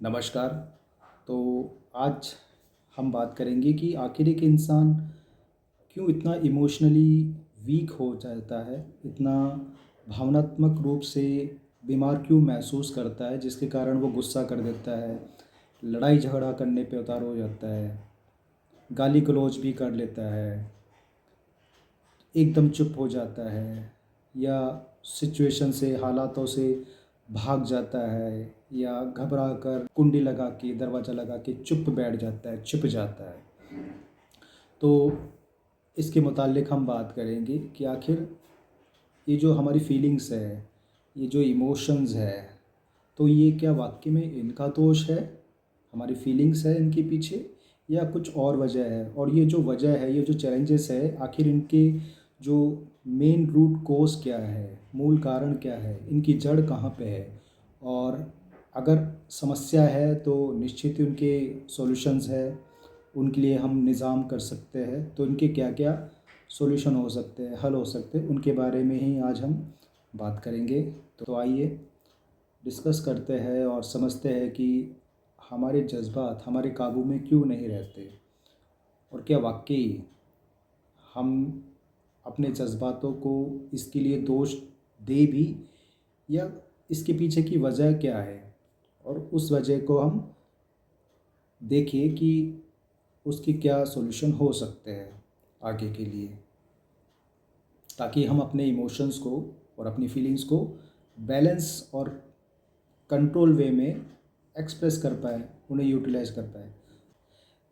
नमस्कार। तो आज हम बात करेंगे कि आखिर एक इंसान क्यों इतना इमोशनली वीक हो जाता है, इतना भावनात्मक रूप से बीमार क्यों महसूस करता है, जिसके कारण वो गुस्सा कर देता है, लड़ाई झगड़ा करने पे उतारू हो जाता है, गाली गलौज भी कर लेता है, एकदम चुप हो जाता है या सिचुएशन से, हालातों से भाग जाता है या घबरा कर कुंडी लगा के, दरवाज़ा लगा के चुप बैठ जाता है, छिप जाता है। तो इसके मुतालिक हम बात करेंगे कि आखिर ये जो हमारी फीलिंग्स है, ये जो इमोशंस है, तो ये क्या वाक़ई में इनका दोष है, हमारी फीलिंग्स है इनके पीछे, या कुछ और वजह है? और ये जो वजह है, ये जो चैलेंजेस है, आखिर इनके जो मेन रूट कॉज़ क्या है, मूल कारण क्या है, इनकी जड़ कहाँ पे है? और अगर समस्या है तो निश्चित ही उनके सॉल्यूशंस है, उनके लिए हम निज़ाम कर सकते हैं। तो इनके क्या-क्या सॉल्यूशन हो सकते हैं, हल हो सकते हैं, उनके बारे में ही आज हम बात करेंगे। तो आइए डिस्कस करते हैं और समझते हैं कि हमारे जज़्बात हमारे काबू में क्यों नहीं रहते, और क्या वाक़ई हम अपने जज़्बातों को इसके लिए दोष दें भी, या इसके पीछे की वजह क्या है, और उस वजह को हम देखिए कि उसके क्या सॉल्यूशन हो सकते हैं आगे के लिए, ताकि हम अपने इमोशंस को और अपनी फीलिंग्स को बैलेंस और कंट्रोल वे में एक्सप्रेस कर पाएँ, उन्हें यूटिलाइज़ कर पाएँ।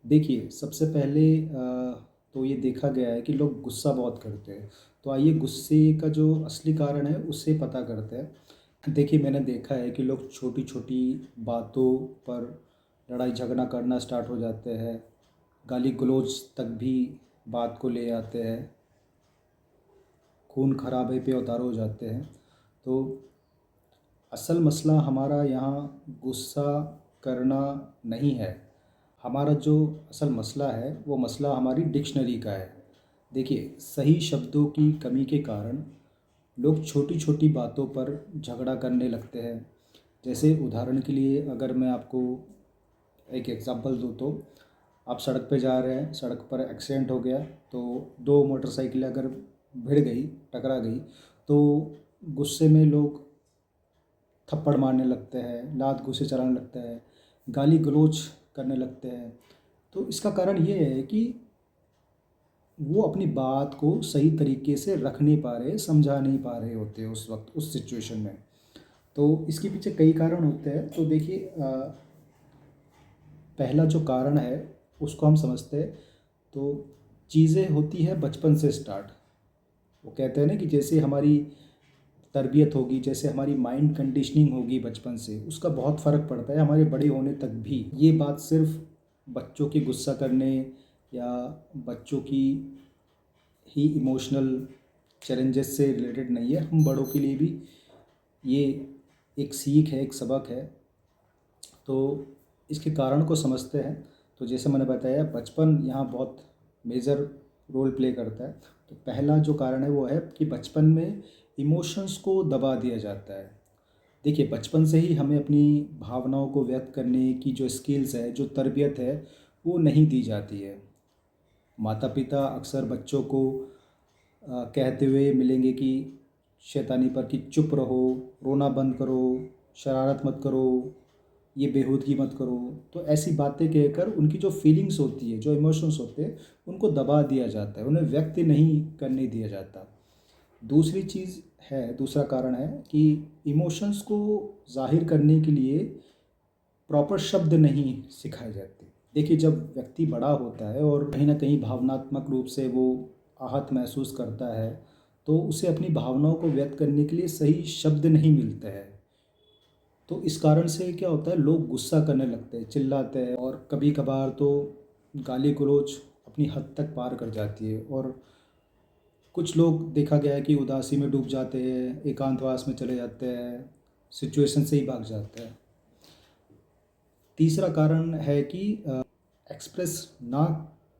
देखिए, सबसे पहले तो ये देखा गया है कि लोग गुस्सा बहुत करते हैं। तो आइए गुस्से का जो असली कारण है उससे पता करते हैं। देखिए, मैंने देखा है कि लोग छोटी-छोटी बातों पर लड़ाई झगड़ा करना स्टार्ट हो जाते हैं, गाली-गलौज तक भी बात को ले आते हैं, खून खराबे पे उतारू हो जाते हैं। तो असल मसला हमारा यहाँ गुस्सा करना नहीं है। हमारा जो असल मसला है वो मसला हमारी डिक्शनरी का है। देखिए, सही शब्दों की कमी के कारण लोग छोटी-छोटी बातों पर झगड़ा करने लगते हैं। जैसे उदाहरण के लिए अगर मैं आपको एक एग्ज़ाम्पल दूँ, तो आप सड़क पे जा रहे हैं, सड़क पर एक्सीडेंट हो गया, तो 2 मोटरसाइकिलें अगर भिड़ गई, टकरा गई, तो गुस्से में लोग थप्पड़ मारने लगते हैं, लात घूँसे चलाने लगते हैं, गाली गलौज करने लगते हैं। तो इसका कारण ये है कि वो अपनी बात को सही तरीके से रख नहीं पा रहे, समझा नहीं पा रहे होते उस वक़्त, उस सिचुएशन में। तो इसके पीछे कई कारण होते हैं। तो देखिए, पहला जो कारण है उसको हम समझते हैं। तो चीज़ें होती है बचपन से स्टार्ट। वो कहते हैं ना कि जैसे हमारी तरबियत होगी, जैसे हमारी माइंड कंडीशनिंग होगी बचपन से, उसका बहुत फ़र्क पड़ता है हमारे बड़े होने तक भी। ये बात सिर्फ़ बच्चों के गुस्सा करने या बच्चों की ही इमोशनल चैलेंजेस से रिलेटेड नहीं है, हम बड़ों के लिए भी ये एक सीख है, एक सबक है। तो इसके कारण को समझते हैं। तो जैसे मैंने बताया, बचपन यहाँ बहुत मेजर रोल प्ले करता है। तो पहला जो कारण है वो है कि बचपन में इमोशंस को दबा दिया जाता है। देखिए, बचपन से ही हमें अपनी भावनाओं को व्यक्त करने की जो स्किल्स है, जो तरबियत है, वो नहीं दी जाती है। माता पिता अक्सर बच्चों को कहते हुए मिलेंगे कि शैतानी पर कि चुप रहो, रोना बंद करो, शरारत मत करो, ये बेहूदगी मत करो। तो ऐसी बातें कहकर उनकी जो फीलिंग्स होती है, जो इमोशंस होते हैं, उनको दबा दिया जाता है, उन्हें व्यक्त नहीं करने दिया जाता। दूसरी चीज़ है, दूसरा कारण है कि इमोशंस को ज़ाहिर करने के लिए प्रॉपर शब्द नहीं सिखाए जाते। देखिए, जब व्यक्ति बड़ा होता है और कहीं न कहीं भावनात्मक रूप से वो आहत महसूस करता है, तो उसे अपनी भावनाओं को व्यक्त करने के लिए सही शब्द नहीं मिलते हैं। तो इस कारण से क्या होता है, लोग गुस्सा करने लगते हैं, चिल्लाते हैं, और कभी-कभार तो गाली-गलौज अपनी हद तक पार कर जाती है। और कुछ लोग देखा गया है कि उदासी में डूब जाते हैं, एकांतवास में चले जाते हैं, सिचुएशन से ही भाग जाते हैं। तीसरा कारण है कि एक्सप्रेस ना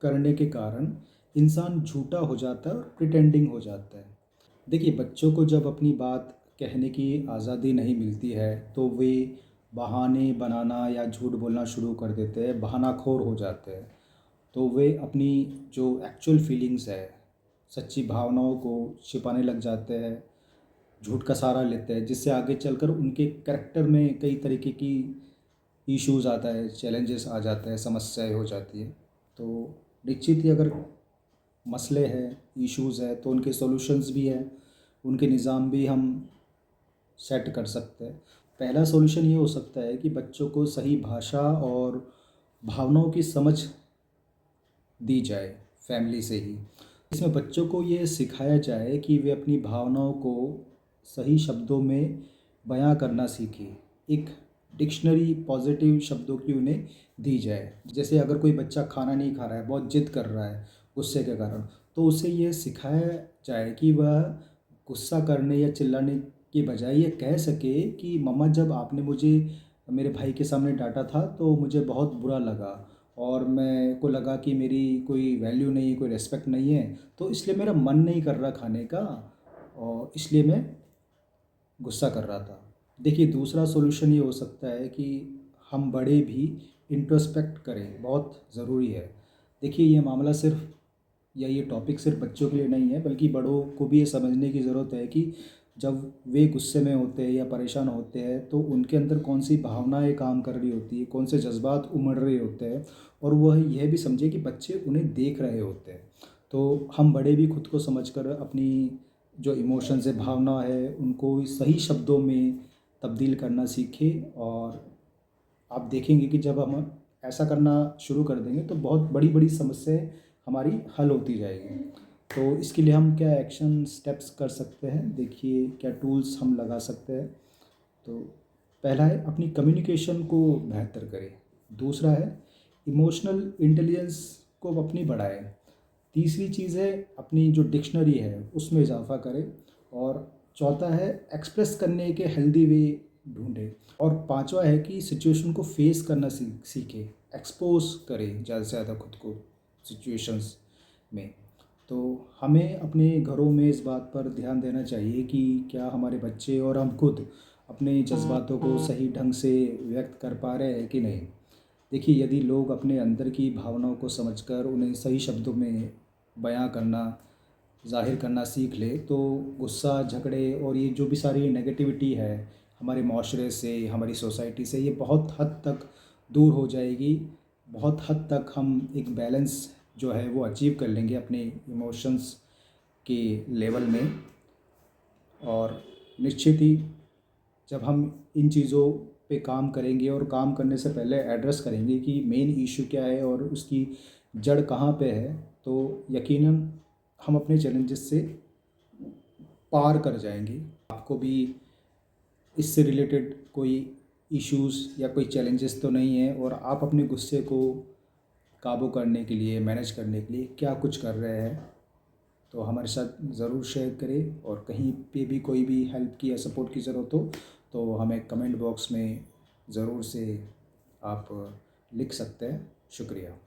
करने के कारण इंसान झूठा हो जाता है और प्रिटेंडिंग हो जाता है। देखिए, बच्चों को जब अपनी बात कहने की आज़ादी नहीं मिलती है, तो वे बहाने बनाना या झूठ बोलना शुरू कर देते हैं, बहानाखोर हो जाते हैं, तो वे अपनी जो एक्चुअल फीलिंग्स है, सच्ची भावनाओं को छिपाने लग जाते हैं, झूठ का सहारा लेते हैं, जिससे आगे चलकर उनके कैरेक्टर में कई तरीके की इश्यूज आता है, चैलेंजेस आ जाते हैं, समस्याएं हो जाती है। तो निश्चित ही अगर मसले हैं, इश्यूज़ है, तो उनके सॉल्यूशंस भी हैं, उनके निज़ाम भी हम सेट कर सकते हैं। पहला सॉल्यूशन ये हो सकता है कि बच्चों को सही भाषा और भावनाओं की समझ दी जाए फैमिली से ही। इसमें बच्चों को ये सिखाया जाए कि वे अपनी भावनाओं को सही शब्दों में बयां करना सीखें। एक डिक्शनरी पॉजिटिव शब्दों की उन्हें दी जाए। जैसे अगर कोई बच्चा खाना नहीं खा रहा है, बहुत जिद कर रहा है गुस्से के कारण, तो उसे ये सिखाया जाए कि वह गुस्सा करने या चिल्लाने के बजाय ये कह सके कि मम्मा, जब आपने मुझे मेरे भाई के सामने डांटा था तो मुझे बहुत बुरा लगा और मेरे को लगा कि मेरी कोई वैल्यू नहीं है, कोई रिस्पेक्ट नहीं है, तो इसलिए मेरा मन नहीं कर रहा खाने का और इसलिए मैं गुस्सा कर रहा था। देखिए, दूसरा सॉल्यूशन ये हो सकता है कि हम बड़े भी इंट्रोस्पेक्ट करें, बहुत ज़रूरी है। देखिए, ये मामला सिर्फ या ये टॉपिक सिर्फ बच्चों के लिए नहीं है, बल्कि बड़ों को भी ये समझने की ज़रूरत है कि जब वे गुस्से में होते हैं या परेशान होते हैं तो उनके अंदर कौन सी भावनाएं काम कर रही होती है, कौन से जज्बात उमड़ रहे होते हैं, और वह यह भी समझे कि बच्चे उन्हें देख रहे होते हैं। तो हम बड़े भी खुद को समझकर अपनी जो इमोशंस है, भावना है, उनको सही शब्दों में तब्दील करना सीखें। और आप देखेंगे कि जब हम ऐसा करना शुरू कर देंगे तो बहुत बड़ी बड़ी समस्याएं हमारी हल होती जाएगी। तो इसके लिए हम क्या एक्शन स्टेप्स कर सकते हैं, देखिए क्या टूल्स हम लगा सकते हैं। तो पहला है, अपनी कम्युनिकेशन को बेहतर करें। दूसरा है, इमोशनल इंटेलिजेंस को अपनी बढ़ाएं। तीसरी चीज़ है, अपनी जो डिक्शनरी है उसमें इजाफा करें। और चौथा है, एक्सप्रेस करने के हेल्दी वे ढूंढें। और पांचवा है कि सिचुएशन को फेस करना सीखें, एक्सपोज करें ज़्यादा से ज़्यादा खुद को सिचुएशंस में। तो हमें अपने घरों में इस बात पर ध्यान देना चाहिए कि क्या हमारे बच्चे और हम खुद अपने जज्बातों को सही ढंग से व्यक्त कर पा रहे हैं कि नहीं। देखिए, यदि लोग अपने अंदर की भावनाओं को समझकर उन्हें सही शब्दों में बयां करना, ज़ाहिर करना सीख ले, तो गुस्सा, झगड़े और ये जो भी सारी नेगेटिविटी है हमारे माशरे से, हमारी सोसाइटी से, ये बहुत हद तक दूर हो जाएगी। बहुत हद तक हम एक बैलेंस जो है वो अचीव कर लेंगे अपने इमोशंस के लेवल में। और निश्चित ही जब हम इन चीज़ों पे काम करेंगे और काम करने से पहले एड्रेस करेंगे कि मेन इशू क्या है और उसकी जड़ कहाँ पे है, तो यकीनन हम अपने चैलेंजेस से पार कर जाएंगे। आपको भी इससे रिलेटेड कोई इश्यूज़ या कोई चैलेंजेस तो नहीं है, और आप अपने गुस्से को काबू करने के लिए, मैनेज करने के लिए क्या कुछ कर रहे हैं, तो हमारे साथ ज़रूर शेयर करें। और कहीं पे भी कोई भी हेल्प की या सपोर्ट की ज़रूरत हो तो हमें कमेंट बॉक्स में ज़रूर से आप लिख सकते हैं। शुक्रिया।